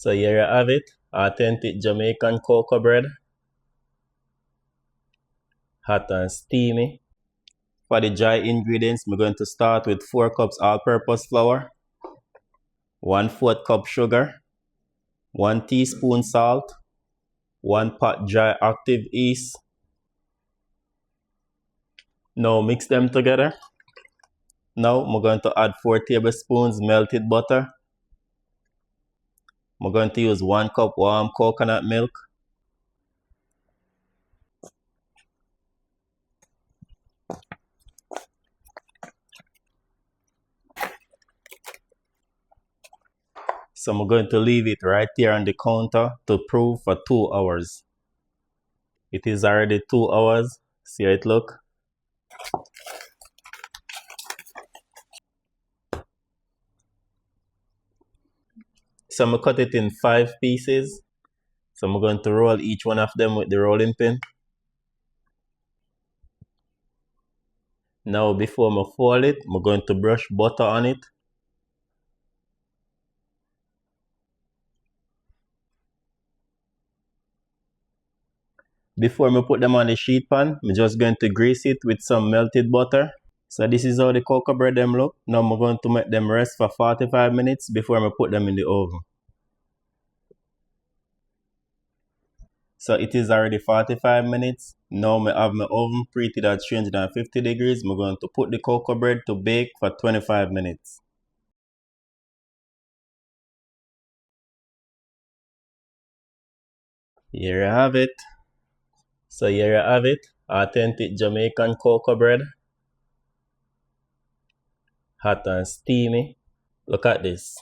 So here you have it, authentic Jamaican cocoa bread, hot and steamy. For the dry ingredients, I'm going to start with 4 cups all-purpose flour, 1/4 cup sugar, 1 teaspoon salt, 1 pot dry active yeast. Now mix them together. Now I'm going to add 4 tablespoons melted butter. I'm going to use 1 cup warm coconut milk. So I'm going to leave it right here on the counter to prove for 2 hours. It is already 2 hours. See how it look? So I'm going to cut it in 5 pieces. So I'm going to roll each one of them with the rolling pin. Now before I fold it, I'm going to brush butter on it. Before I put them on the sheet pan, I'm just going to grease it with some melted butter. So this is how the cocoa bread them look. Now I'm going to make them rest for 45 minutes before I put them in the oven. So it is already 45 minutes. Now I have my oven preheated at 350 degrees. I'm going to put the cocoa bread to bake for 25 minutes. Here you have it. So here you have it, authentic Jamaican cocoa bread. Hot and steamy. Look at this.